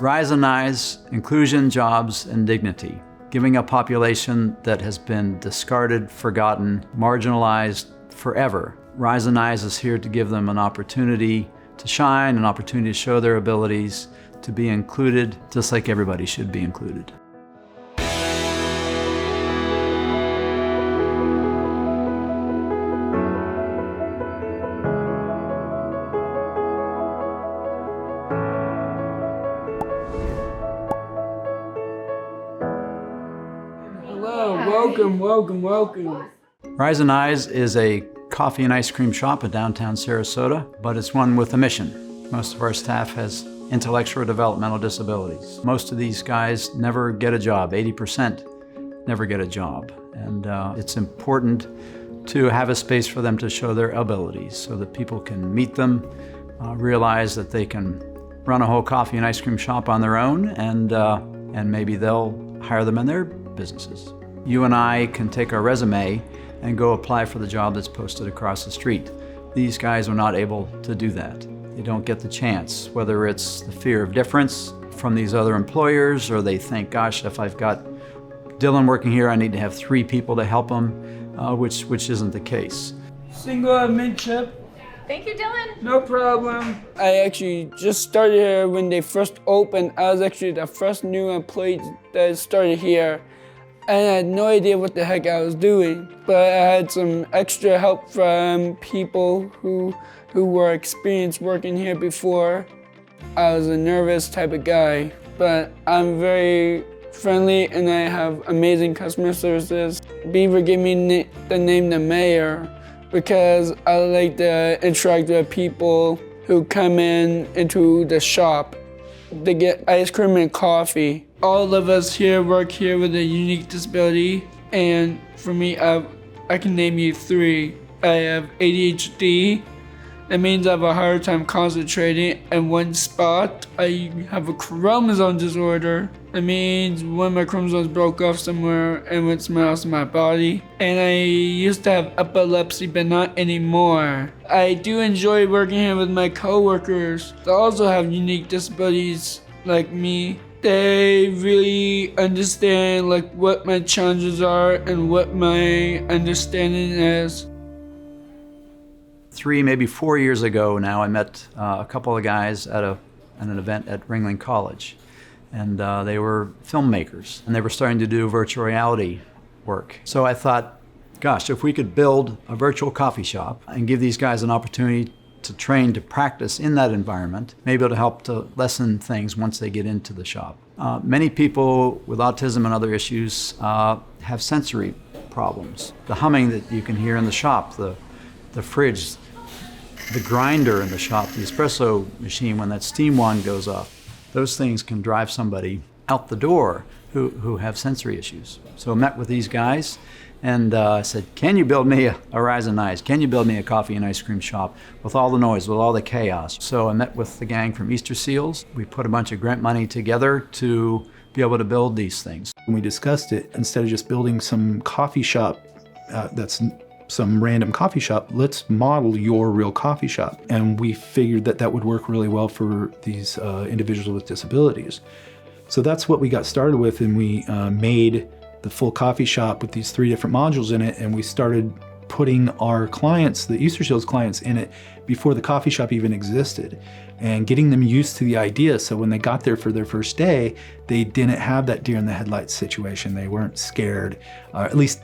Rise Nye's inclusion, jobs, and dignity, giving a population that has been discarded, forgotten, marginalized forever. Rise Nye is here to give them an opportunity to shine, an opportunity to show their abilities, to be included, just like everybody should be included. Welcome. Rise Nye is a coffee and ice cream shop in downtown Sarasota, but it's one with a mission. Most of our staff has intellectual or developmental disabilities. Most of these guys never get a job, 80% never get a job. And it's important to have a space for them to show their abilities so that people can meet them, realize that they can run a whole coffee and ice cream shop on their own, and maybe they'll hire them in their businesses. You and I can take our resume and go apply for the job that's posted across the street. These guys are not able to do that. They don't get the chance, whether it's the fear of difference from these other employers, or they think, gosh, if I've got Dylan working here, I need to have 3 people to help him, which isn't the case. Single adminship. Thank you, Dylan. No problem. I actually just started here when they first opened. I was actually the first new employee that started here. And I had no idea what the heck I was doing, but I had some extra help from people who were experienced working here before. I was a nervous type of guy, but I'm very friendly and I have amazing customer services. Beaver gave me the name the mayor because I like to interact with people who come into the shop. They get ice cream and coffee. All of us here work here with a unique disability, and for me, I can name you 3. I have ADHD. That means I have a hard time concentrating in one spot. I have a chromosome disorder. That means one of my chromosomes broke off somewhere and went somewhere else in my body. And I used to have epilepsy, but not anymore. I do enjoy working here with my coworkers. They also have unique disabilities like me. They really understand what my challenges are and what my understanding is. 3, maybe 4 years ago now, I met a couple of guys at an event at Ringling College. And they were filmmakers, and they were starting to do virtual reality work. So I thought, gosh, if we could build a virtual coffee shop and give these guys an opportunity to train, to practice in that environment, maybe it'll help to lessen things once they get into the shop. Many people with autism and other issues have sensory problems. The humming that you can hear in the shop, the fridge, the grinder in the shop, the espresso machine, when that steam wand goes off, those things can drive somebody out the door who have sensory issues. So I met with these guys and I said, can you build me a Rise Nye? Can you build me a coffee and ice cream shop with all the noise, with all the chaos? So I met with the gang from Easter Seals. We put a bunch of grant money together to be able to build these things. When we discussed it, instead of just building some coffee shop that's some random coffee shop, let's model your real coffee shop. And we figured that would work really well for these individuals with disabilities. So that's what we got started with, and we made the full coffee shop with these 3 different modules in it, and we started putting our clients, the Easter Seals clients, in it before the coffee shop even existed, and getting them used to the idea. So when they got there for their first day, they didn't have that deer in the headlights situation. They weren't scared, at least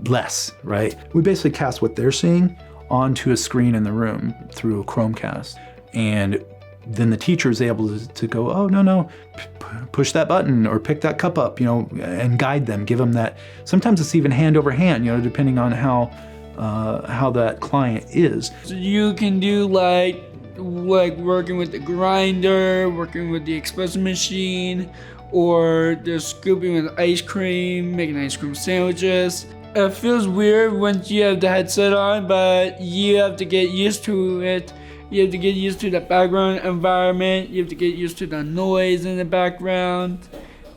less, right? We basically cast what they're seeing onto a screen in the room through a Chromecast. And then the teacher is able to go, oh, no, push that button or pick that cup up, and guide them, give them that. Sometimes it's even hand over hand, depending on how that client is. So you can do like working with the grinder, working with the espresso machine, or just scooping with ice cream, making ice cream sandwiches. It feels weird once you have the headset on, but you have to get used to it. You have to get used to the background environment. You have to get used to the noise in the background.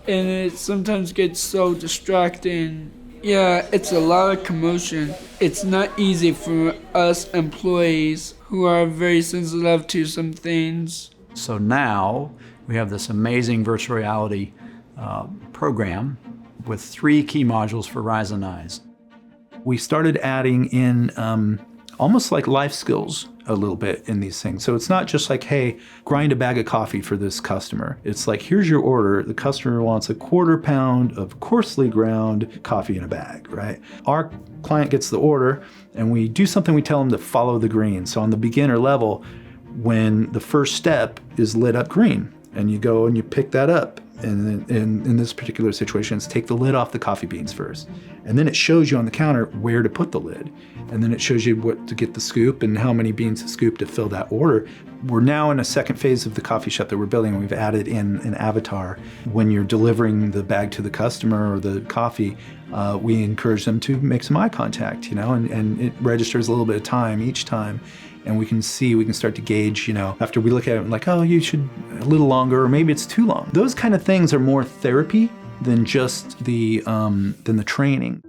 And it sometimes gets so distracting. Yeah, it's a lot of commotion. It's not easy for us employees who are very sensitive to some things. So now we have this amazing virtual reality program with 3 key modules for Rise Nye. We started adding in almost like life skills a little bit in these things. So it's not just like, hey, grind a bag of coffee for this customer. It's like, here's your order. The customer wants a 1/4 pound of coarsely ground coffee in a bag, right? Our client gets the order and we do something, we tell them to follow the green. So on the beginner level, when the first step is lit up green and you go and you pick that up, and in this particular situation, it's take the lid off the coffee beans first. And then it shows you on the counter where to put the lid. And then it shows you what to get the scoop and how many beans to scoop to fill that order. We're now in a second phase of the coffee shop that we're building. We've added in an avatar. When you're delivering the bag to the customer or the coffee, we encourage them to make some eye contact, and it registers a little bit of time each time. And we can start to gauge, after we look at it, like, oh, you should a little longer, or maybe it's too long. Those kind of things are more therapy than just the training.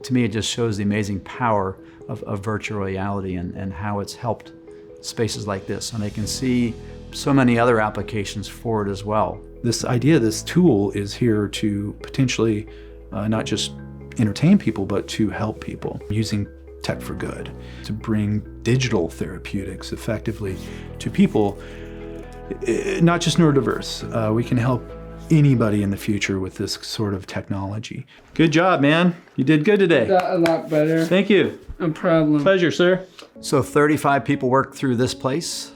To me, it just shows the amazing power of virtual reality and how it's helped spaces like this. And they can see so many other applications for it as well. This idea, this tool is here to potentially not just entertain people, but to help people using tech for good, to bring digital therapeutics effectively to people, not just neurodiverse. We can help anybody in the future with this sort of technology. Good job, man. You did good today. That a lot better. Thank you. No problem. Pleasure, sir. So 35 people work through this place.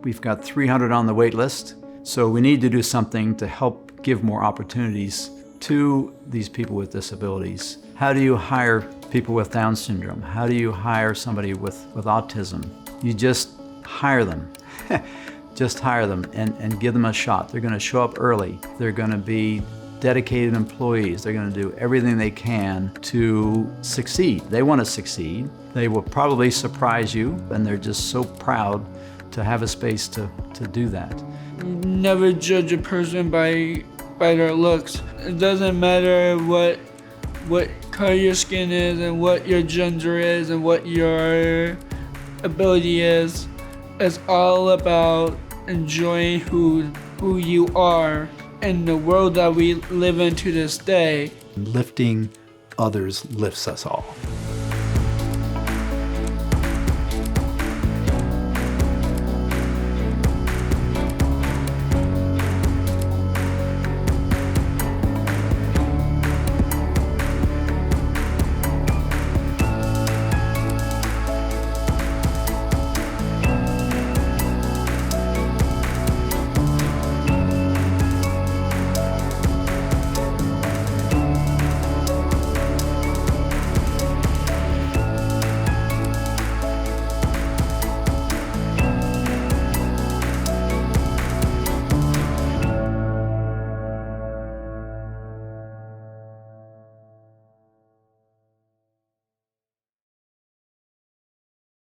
We've got 300 on the wait list. So we need to do something to help give more opportunities to these people with disabilities. How do you hire people with Down syndrome? How do you hire somebody with autism? You just hire them. Just hire them and give them a shot. They're going to show up early. They're going to be dedicated employees. They're going to do everything they can to succeed. They want to succeed. They will probably surprise you, and they're just so proud to have a space to do that. Never judge a person by their looks. It doesn't matter what color your skin is and what your gender is and what your ability is. It's all about enjoying who you are in the world that we live in to this day. Lifting others lifts us all.